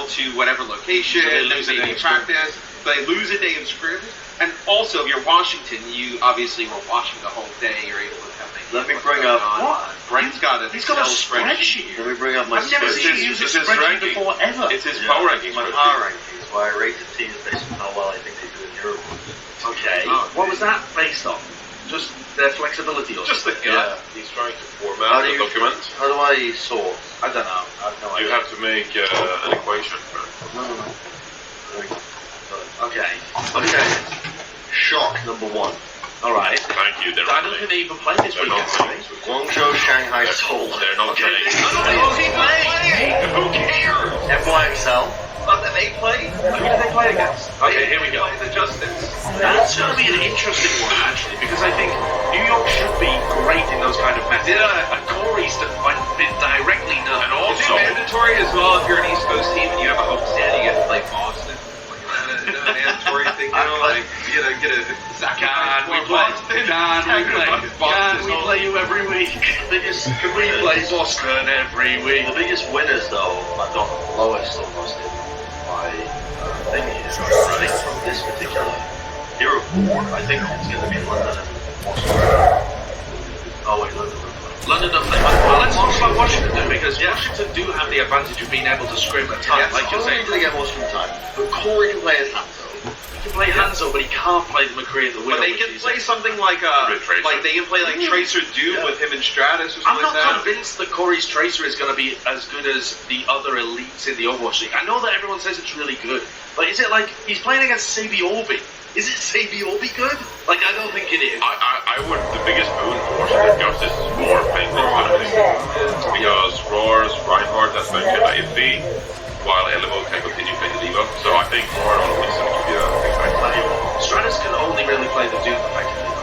travel to whatever location, So they lose a day maybe of practice. They lose a day of scrims, and also if you're Washington, you obviously were watching the whole day. You're able to have an idea. Let me bring up What? Brent's got an He's got a Excel spreadsheet. Let me bring up my I've never seen you use a spreadsheet before ever. It's his power ranking. My power rankings, why I rate the teams based on how well I think they do in Europe. Okay. Oh, What was that based on? Just their flexibility or Just the something? gut. He's trying to How format do the you- document. How do I sort? I don't know. I have no You idea. have to make an equation. No. Okay. Okay. Shock number 1. Alright. Thank you. They're I not don't think playing. they even played this They're not weekend. playing. Guangzhou, Shanghai, Seoul. They're not Okay. playing. Who's he playing? Who cares? FYXL. Not that they play. Who did they play against? Okay, here we go. Play the Justins. That's going to be an interesting one, actually, because I think New York should be great in those kind of matches. Yeah. And Corey's been directly known. And Is it also, mandatory as well if you're an East Coast team and you have a homestand, you get to play Boston? Like, is that a mandatory thing now? Like, you gotta get a sacrifice for Boston? Can we play you every week? Can we play Boston every week? The biggest winners, though, are not the lowest almost in my thing here. I think from this particular hero pool, I think it's going to be London and Washington. Oh, wait, London. London don't play. Well, let's talk about Washington then, because Washington do have the advantage of being able to scrim a ton, Yes, like you're saying. they get most of the time. But Corey can play his hands, though. He can play Hanzo, but he can't play the McCree and the Widow. But they can play something like they can play like Tracer Doom with him and Stratus or I'm something not like that. convinced that Corey's Tracer is going to be as good as the other elites in the Overwatch League. I know that everyone says it's really good, but is it like he's playing against Sabi Orbi? Is it Sabi Orbi good? Like, I don't think it is. I would, the biggest boon for Washington Justice is more playing this kind of thing. Because Roars, Reinhardt has mentioned AFB, while Elevo can continue playing the Diva. So I think more on Wilson will be a big factor. Stratus can only really play the Doom effectively.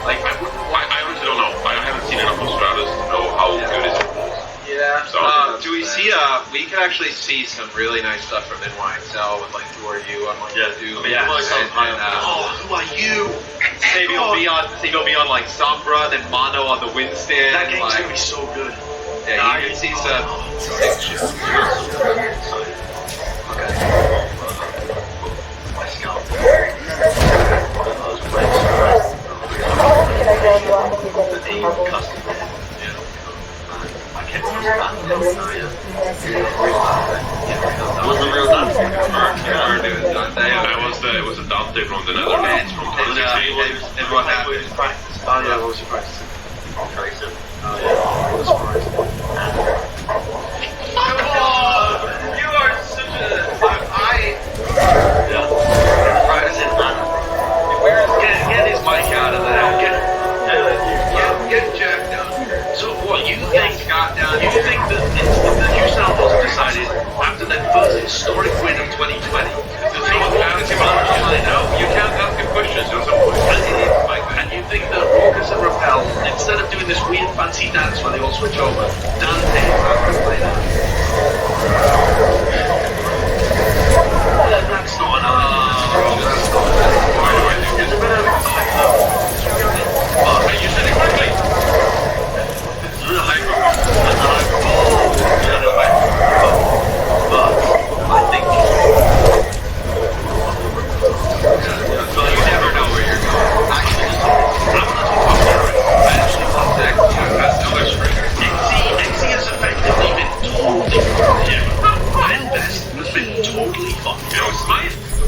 Like, I honestly don't know. I haven't seen enough of Stratus to know how good his is. Yeah. So Do we see? We could actually see some really nice stuff from NYXL with like who are you on like Doom. Yeah. And, Who are you? maybe he'll be on like Sombra, then Mono on the Winston. That game's like, gonna be so good. yeah, you can see some. It was a Dante from the Netherlands. From And what happened? Oh yeah, what was your practice? Tracer. You are such a. Get his mic out of there. Get Jack down here. So what you think? Scott down You here. think that the New South Wales decided after their first historic win of 2020 to take No, you can't ask him questions. and you think that Raucus and Rappel, instead of doing this weird fancy dance where they all switch over, Dante is not going to play that? That's not It's a bit of you said it quickly. But I think So you never know where you're going. XE has effectively been totally fucked. And Best has been totally fucked.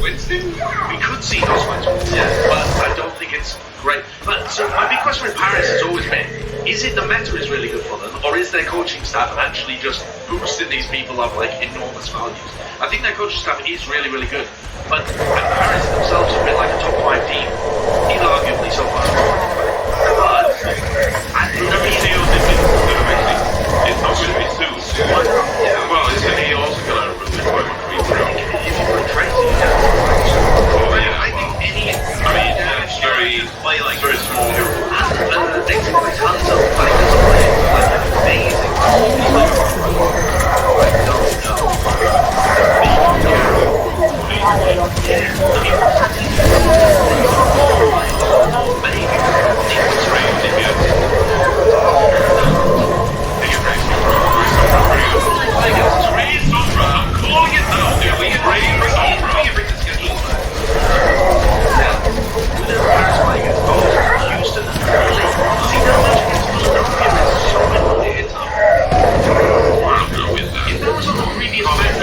Winston? We could see those ones, but I don't think it's great. But so my big question with Paris has always been: is it the meta is really good for them, or is their coaching staff actually just boosting these people up like enormous values? I think their coaching staff is really, really good, but Paris themselves have been like a top 5 team, inarguably so far. But I think the reason It's not going to be soon. Well, isn't he also going to remove by McCree? if you put Tracy, I think any. it's very small. Execute Hanzo, like this play, like amazing. I don't know. it now. Yeah, we can bring the schedule back. Yeah. Paris playing against both Houston and Philly. See, that match against Philadelphia is so annoying. I don't know with that. If that was on the previous match,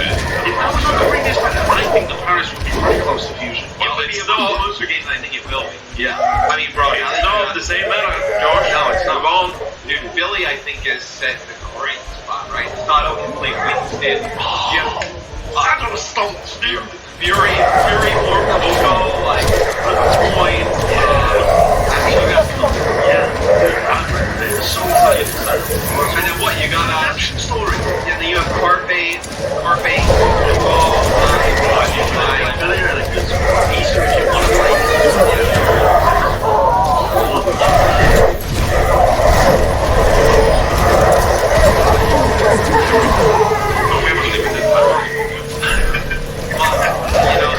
I think the Paris would be very close to Fusion. Well, it's not closer games than I think it will be. Yeah. I mean, bro, It's not the same matter, George. No, it's not. Move on. Dude, Philly, I think, is set in a great spot, right? Sato can play Winston. Jim, Sato stunts, dude. Fury, or Provoco, like, Point. They're so excited for that. And then what? You got Action story. yeah, then you have Carpe. Oh, Really, really good. Easter, if you want to play.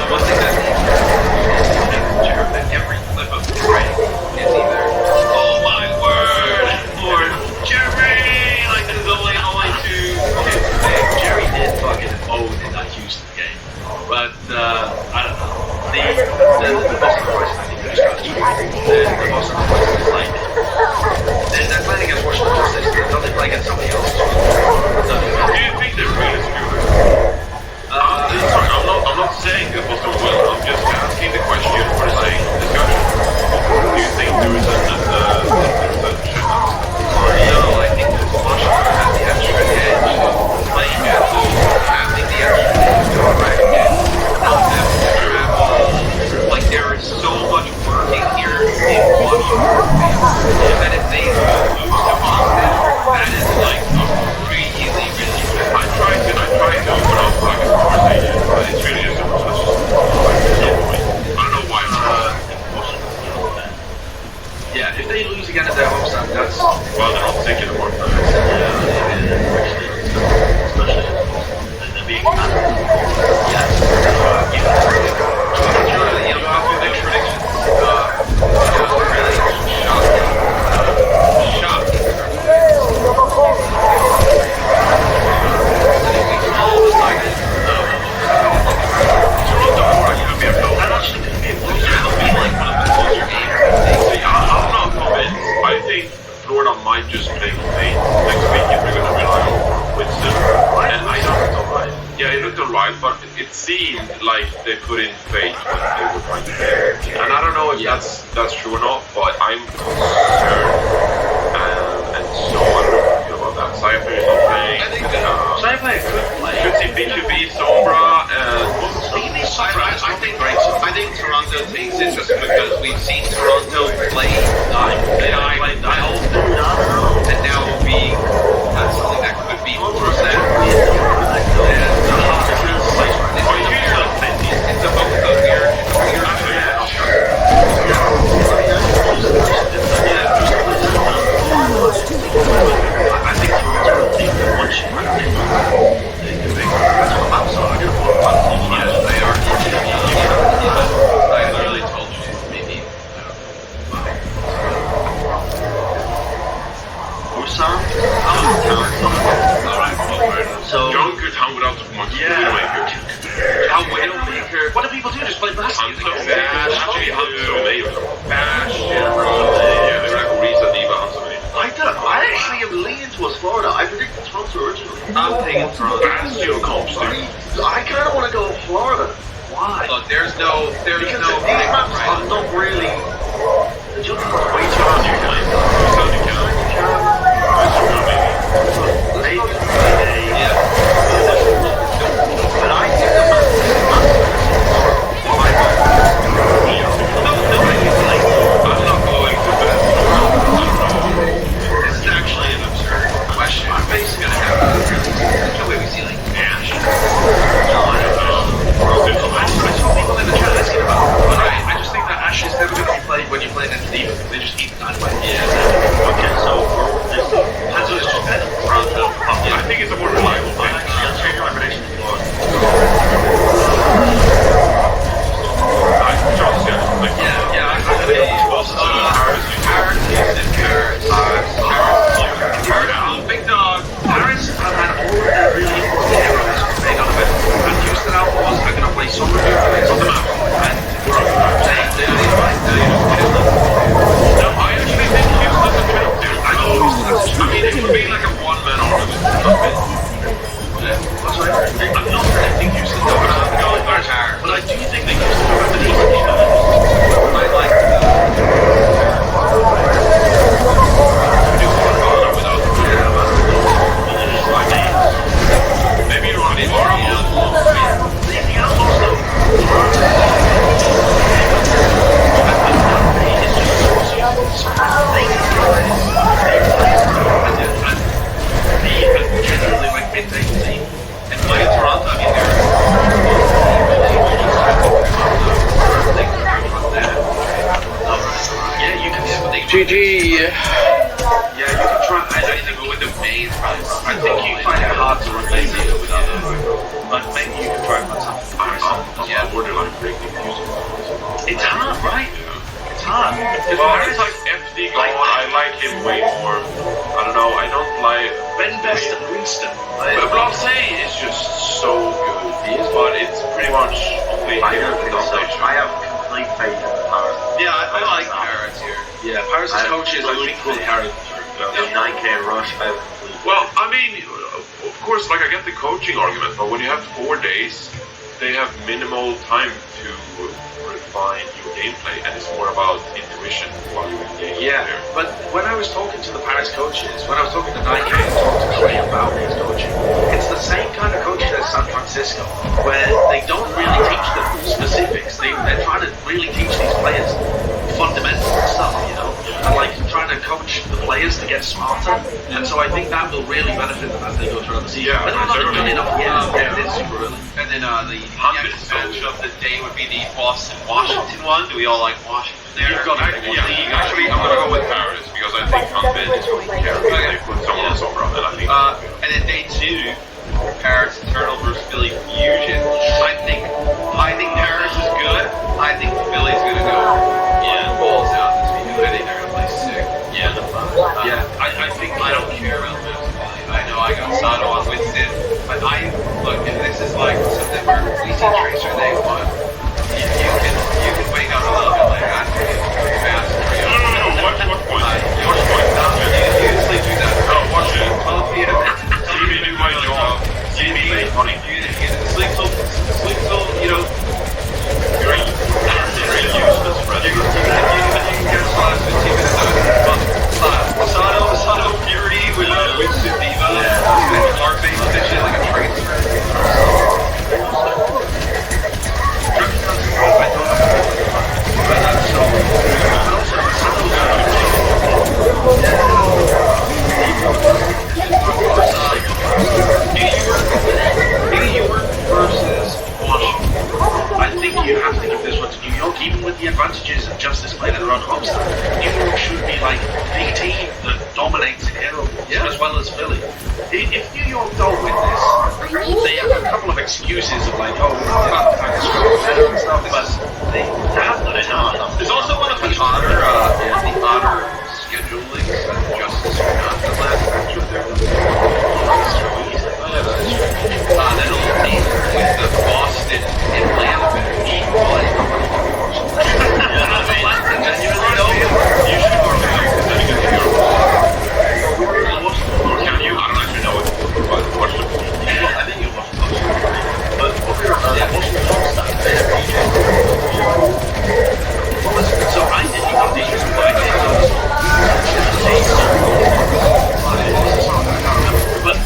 the one thing that every clip of Rein is either, oh my word, or Jerry, like there's only two. Jerry did fucking own in that Houston game. But, I don't know. The Boston Royals, I think, the Boston Royals is like, they're playing against Washington Justice, don't they play against somebody else? Do you think they're really screwed? Sorry, I'm not saying that Boston will. I'm just asking the question for the sake of discussion. Do you think there is No, I think that Washington has the extra edge. Playing at home, having the extra edge, right? Not having to travel. Like, there is so much working here in Washington. And if they lose to Boston, that is like a really bad. I try to open up like a conversation, but it's really just I don't know why. Yeah, if they lose again at their home stand, that's... Well, they're not taking the one. Especially they're being... I think Florida might just play Fate next week if they're going to rely on Winston. And I don't know why. Yeah, it looked alright, but it seemed like they put in Fate when they were trying to play. And I don't know if that's true or not, but I'm concerned. And so I don't know how I feel about that. Cypher is not playing. Cypher could play. Should see B2B, Sombra, and... I think Toronto takes it just because we've seen Toronto play nine, and now will be something that could be more of that. It's a both of here. I think Toronto will take the one shot. That's what I'm sorry. They are. I literally told you maybe. Busan? Alright, so... John could hang without too much Widowmaker. Widowmaker. What do people do? Just play basketball. Bash, yeah, they were like Risa, Diva, Hansamani. I actually am leaning towards Florida. I predicted Toronto originally. I'm taking Toronto. Bastion comps, dude. I kind of want to go Florida. Why? Look, there's no Because these maps are not really... The jump is way too hard. But I think the map I'm not going to bed. This is actually an absurd question. I'm basically gonna have no way we see like Ash. I saw people in the chat asking about it, but I just think that Ash is never going to be played when you're playing against Diva. They just eat that way. Yeah. Okay, so Hanzo is just better. GG. Yeah, you can try. I think with the main, I think you find it hard to replace it with other. Like maybe you can try and put something Yeah, borderline breaking music. It's hard, right? It's hard. Well, it's like FD going on. I like him way more. I don't know. I don't like Ben Best and Winston. But Blase is just so good. But it's pretty much only I here don't in think so. PlayStation. I have complete faith in Paris. Yeah, I like Paris here. Yeah, Paris' coaches, I think, will carry. The 9K rush, I have complete Well, I mean, of course, like I get the coaching argument, but when you have 4 days, they have minimal time to refine your gameplay, and it's more about intuition while you're engaged Yeah, there. but when I was talking to the Paris coaches, when I was talking to 9K and talking to Trey about his coaching, it's the same kind of coaching as San Francisco, where they don't really teach them specifics. They're trying to really teach these players fundamental stuff, you know, and like trying to coach the players to get smarter. And so I think that will really benefit them as they go throughout the season. Yeah, but they're not certainly. good enough yet. Yeah. It's super early. And then the next match of the day would be the Boston-Washington one. Do we all like Washington there? Actually, I'm gonna go with Paris because I think Hanbin is going to carry. They put someone else over on it. I think. And then day 2, Paris Eternal versus Philly Fusion. I think Paris is good. I think Philly's gonna go balls out this week. I think they're gonna play sick. Yeah, I think I don't care about the Philly. I know I got Sato on Winston, but look, if this is like September, we see Tracer day 1. You can wake up a little bit later. I think it's fast. No. What point? What point? You can sleep through that. No, watch it. See me do my job. See me make money. Sleep till, You're useless, Fred. you can get a slot 15 minutes out of Sato Fury with Winston Diva, and Clark Base potentially like a transfer. New York versus Washington. I think you have to give this one to New York, even with the advantages of Justice playing at their own home stand. New York should be like the team that dominates in Hero Wars, as well as Philly. If New York don't win this, they have a couple of excuses of like, oh, we're not the fact better and stuff, but they have done enough. There's also one of the honor scheduling that Justice are not the last match of their that'll be with the Boston Atlanta match. You should go to the Can you? I don't actually know it. But watch it. I think you'll watch it. But what we were watching the home stand, they have DJs. So I didn't know DJs were playing games. But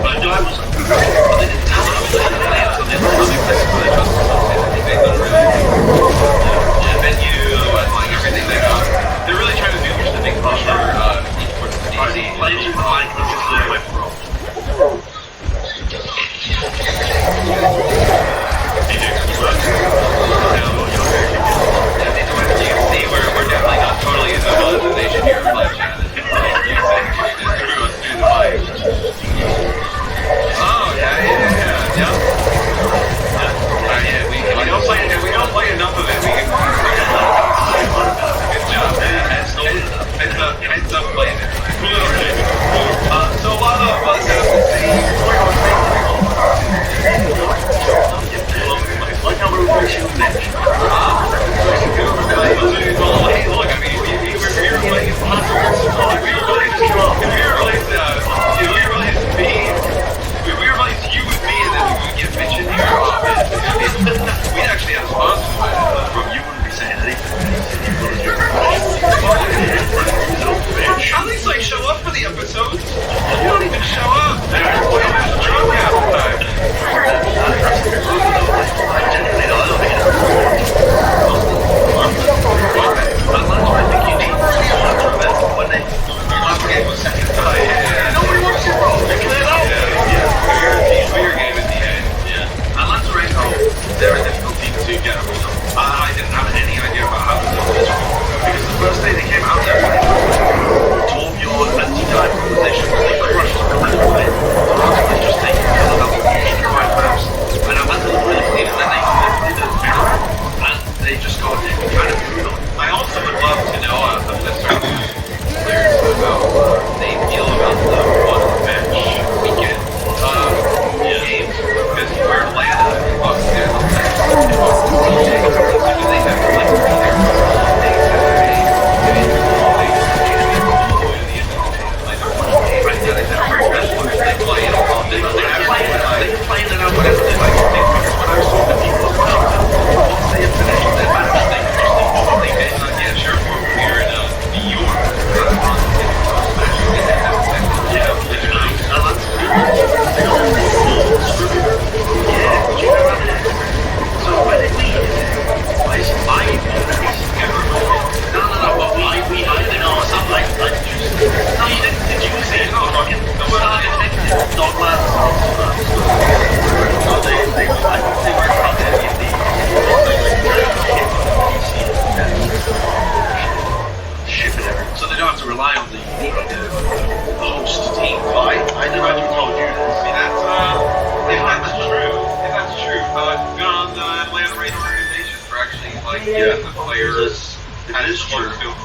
I know I was. But they didn't tell me I was playing until they were really pissed by Venue and like everything they got. They're really trying to do the big push for esports in DC. playing like this is the way from. You can see we're definitely not totally in the monetization here of live chat. Everyone's through the mic. Oh yeah. We don't play enough of it. We can. Good job. Heads up, play there. So a lot of us have to say. Like how we're watching match. Well, hey, look, I mean, we were playing you with me, and then we would get mentioned here. We actually had a sponsor from you wouldn't be saying anything. At least like show up for the episodes. You don't even show up. You're drunk half the time. I genuinely don't know. I think you need to remember when they last game was second. Nobody wants to roll. They cleared out. Bigger game at the end. Yeah. Atlanta Reigns, they're a difficult team to get a hold of. I didn't have any idea about how to do this because like the players It as is close true. to